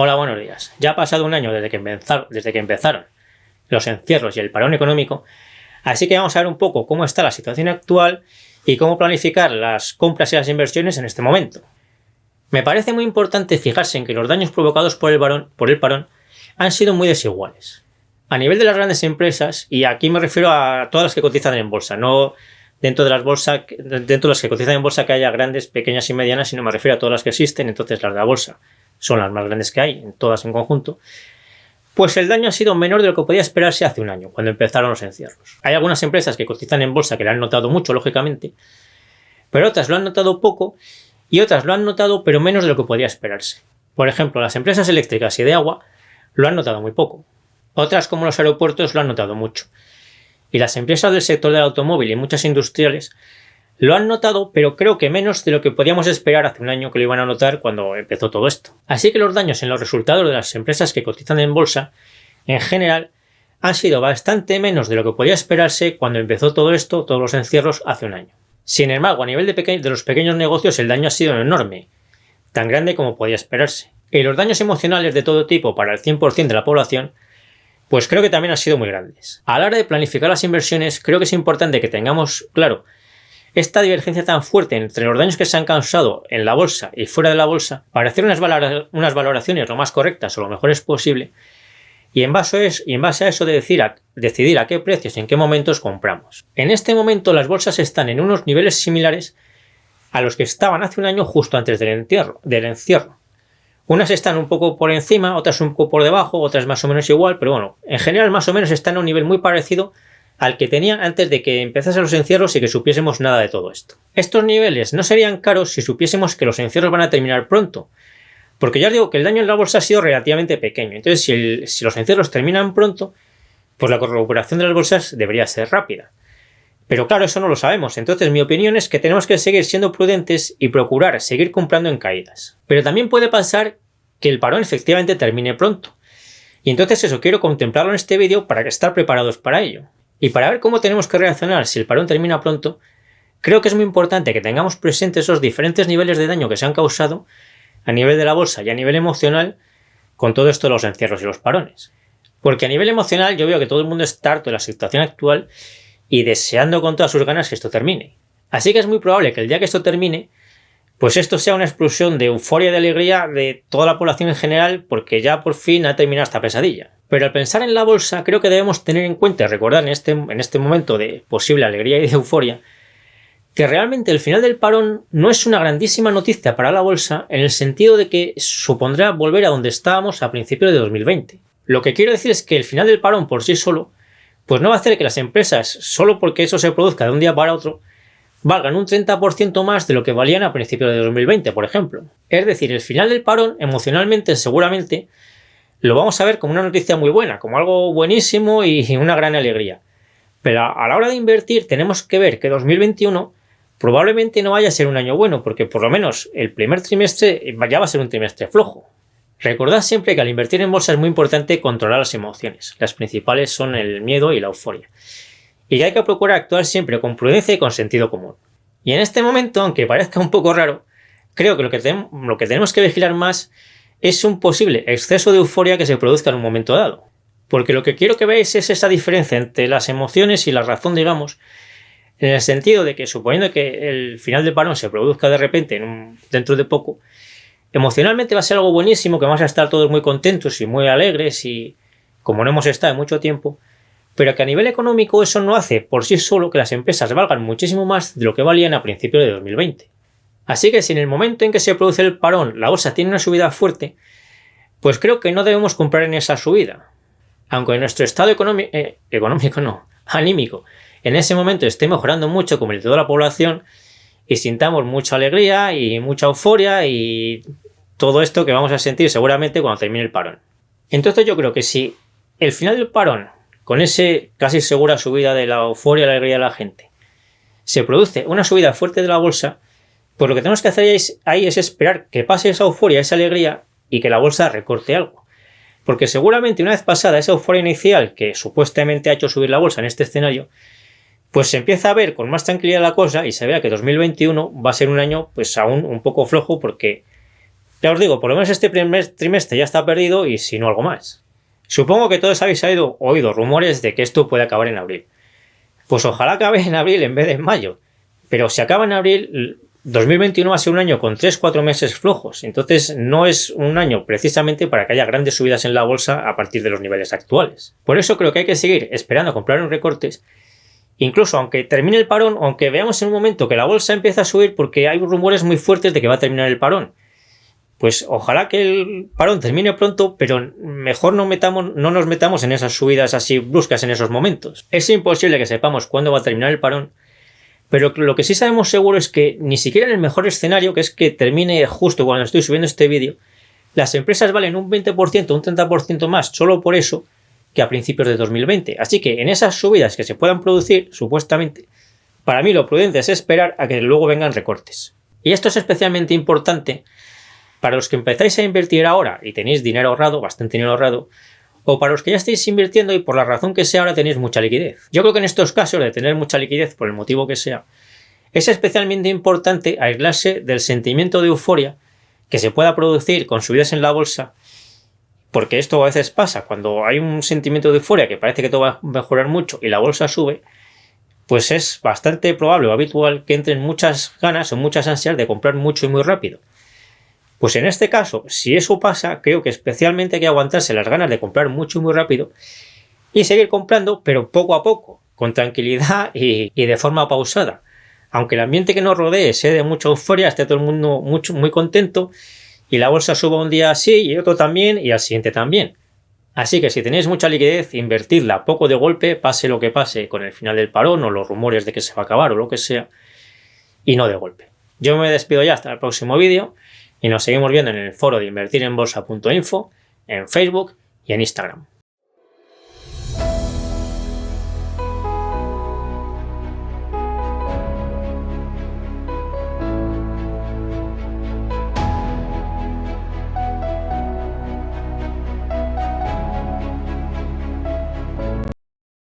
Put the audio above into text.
Hola, buenos días. Ya ha pasado un año desde que empezaron los encierros y el parón económico, así que vamos a ver un poco cómo está la situación actual y cómo planificar las compras y las inversiones en este momento. Me parece muy importante fijarse en que los daños provocados por el parón han sido muy desiguales. A nivel de las grandes empresas, y aquí me refiero a todas las que cotizan en bolsa, no dentro de las que cotizan en bolsa que haya grandes, pequeñas y medianas, sino me refiero a todas las que existen, entonces las de la bolsa son las más grandes que hay, en todas en conjunto, pues el daño ha sido menor de lo que podía esperarse hace un año, cuando empezaron los encierros. Hay algunas empresas que cotizan en bolsa que lo han notado mucho, lógicamente, pero otras lo han notado poco y otras lo han notado pero menos de lo que podía esperarse. Por ejemplo, las empresas eléctricas y de agua lo han notado muy poco. Otras, como los aeropuertos, lo han notado mucho. Y las empresas del sector del automóvil y muchas industriales lo han notado, pero creo que menos de lo que podíamos esperar hace un año que lo iban a notar cuando empezó todo esto. Así que los daños en los resultados de las empresas que cotizan en bolsa, en general, han sido bastante menos de lo que podía esperarse cuando empezó todo esto, todos los encierros, hace un año. Sin embargo, a nivel de los pequeños negocios, el daño ha sido enorme, tan grande como podía esperarse. Y los daños emocionales de todo tipo para el 100% de la población, pues creo que también han sido muy grandes. A la hora de planificar las inversiones, creo que es importante que tengamos claro esta divergencia tan fuerte entre los daños que se han causado en la bolsa y fuera de la bolsa para hacer unas valoraciones lo más correctas o lo mejores posible y en base a eso decidir a qué precios y en qué momentos compramos. En este momento las bolsas están en unos niveles similares a los que estaban hace un año justo antes del encierro. Unas están un poco por encima, otras un poco por debajo, otras más o menos igual, pero bueno, en general más o menos están a un nivel muy parecido al que tenían antes de que empezasen los encierros y que supiésemos nada de todo esto. Estos niveles no serían caros si supiésemos que los encierros van a terminar pronto, porque ya os digo que el daño en la bolsa ha sido relativamente pequeño, entonces si los encierros terminan pronto, pues la recuperación de las bolsas debería ser rápida. Pero claro, eso no lo sabemos, entonces mi opinión es que tenemos que seguir siendo prudentes y procurar seguir comprando en caídas. Pero también puede pasar que el parón efectivamente termine pronto, y entonces eso quiero contemplarlo en este vídeo para estar preparados para ello. Y para ver cómo tenemos que reaccionar si el parón termina pronto, creo que es muy importante que tengamos presentes esos diferentes niveles de daño que se han causado a nivel de la bolsa y a nivel emocional con todo esto de los encierros y los parones. Porque a nivel emocional yo veo que todo el mundo está harto de la situación actual y deseando con todas sus ganas que esto termine. Así que es muy probable que el día que esto termine, pues esto sea una explosión de euforia y de alegría de toda la población en general porque ya por fin ha terminado esta pesadilla. Pero al pensar en la bolsa, creo que debemos tener en cuenta y recordar en este momento de posible alegría y de euforia, que realmente el final del parón no es una grandísima noticia para la bolsa en el sentido de que supondrá volver a donde estábamos a principios de 2020. Lo que quiero decir es que el final del parón por sí solo, pues no va a hacer que las empresas, solo porque eso se produzca de un día para otro, valgan un 30% más de lo que valían a principios de 2020, por ejemplo. Es decir, el final del parón, emocionalmente, seguramente, lo vamos a ver como una noticia muy buena, como algo buenísimo y una gran alegría. Pero a la hora de invertir tenemos que ver que 2021 probablemente no vaya a ser un año bueno, porque por lo menos el primer trimestre ya va a ser un trimestre flojo. Recordad siempre que al invertir en bolsa es muy importante controlar las emociones. Las principales son el miedo y la euforia. Y que hay que procurar actuar siempre con prudencia y con sentido común. Y en este momento, aunque parezca un poco raro, creo que lo que tenemos que vigilar más es un posible exceso de euforia que se produzca en un momento dado. Porque lo que quiero que veáis es esa diferencia entre las emociones y la razón, digamos, en el sentido de que, suponiendo que el final del parón se produzca de repente dentro de poco, emocionalmente va a ser algo buenísimo, que vamos a estar todos muy contentos y muy alegres y como no hemos estado en mucho tiempo, pero que a nivel económico eso no hace por sí solo que las empresas valgan muchísimo más de lo que valían a principios de 2020. Así que si en el momento en que se produce el parón la bolsa tiene una subida fuerte, pues creo que no debemos comprar en esa subida. Aunque nuestro estado anímico, en ese momento esté mejorando mucho como el de toda la población y sintamos mucha alegría y mucha euforia y todo esto que vamos a sentir seguramente cuando termine el parón. Entonces yo creo que si el final del parón, con ese casi segura subida de la euforia y la alegría de la gente, se produce una subida fuerte de la bolsa, pues lo que tenemos que hacer ahí es esperar que pase esa euforia, esa alegría y que la bolsa recorte algo. Porque seguramente una vez pasada esa euforia inicial que supuestamente ha hecho subir la bolsa en este escenario, pues se empieza a ver con más tranquilidad la cosa y se vea que 2021 va a ser un año pues aún un poco flojo porque Ya os digo, por lo menos este primer trimestre ya está perdido y si no algo más. Supongo que todos habéis oído rumores de que esto puede acabar en abril. Pues ojalá acabe en abril en vez de en mayo. Pero si acaba en abril, 2021 va a ser un año con 3-4 meses flojos. Entonces no es un año precisamente para que haya grandes subidas en la bolsa a partir de los niveles actuales. Por eso creo que hay que seguir esperando a comprar en recortes. Incluso aunque termine el parón, aunque veamos en un momento que la bolsa empieza a subir porque hay rumores muy fuertes de que va a terminar el parón. Pues ojalá que el parón termine pronto, pero mejor no nos metamos en esas subidas así bruscas en esos momentos. Es imposible que sepamos cuándo va a terminar el parón, pero lo que sí sabemos seguro es que ni siquiera en el mejor escenario, que es que termine justo cuando estoy subiendo este vídeo, las empresas valen un 20%, un 30% más solo por eso que a principios de 2020. Así que en esas subidas que se puedan producir, supuestamente, para mí lo prudente es esperar a que luego vengan recortes. Y esto es especialmente importante para los que empezáis a invertir ahora y tenéis dinero ahorrado, bastante dinero ahorrado, o para los que ya estáis invirtiendo y por la razón que sea ahora tenéis mucha liquidez. Yo creo que en estos casos de tener mucha liquidez, por el motivo que sea, es especialmente importante aislarse del sentimiento de euforia que se pueda producir con subidas en la bolsa, porque esto a veces pasa, cuando hay un sentimiento de euforia que parece que todo va a mejorar mucho y la bolsa sube, pues es bastante probable o habitual que entren muchas ganas o muchas ansias de comprar mucho y muy rápido. Pues en este caso, si eso pasa, creo que especialmente hay que aguantarse las ganas de comprar mucho y muy rápido y seguir comprando, pero poco a poco, con tranquilidad y de forma pausada. Aunque el ambiente que nos rodee sea de mucha euforia, esté todo el mundo muy contento y la bolsa suba un día así y otro también y al siguiente también. Así que si tenéis mucha liquidez, invertidla poco de golpe, pase lo que pase con el final del parón o los rumores de que se va a acabar o lo que sea, y no de golpe. Yo me despido ya hasta el próximo vídeo. Y nos seguimos viendo en el foro de invertirenbolsa.info, en Facebook y en Instagram.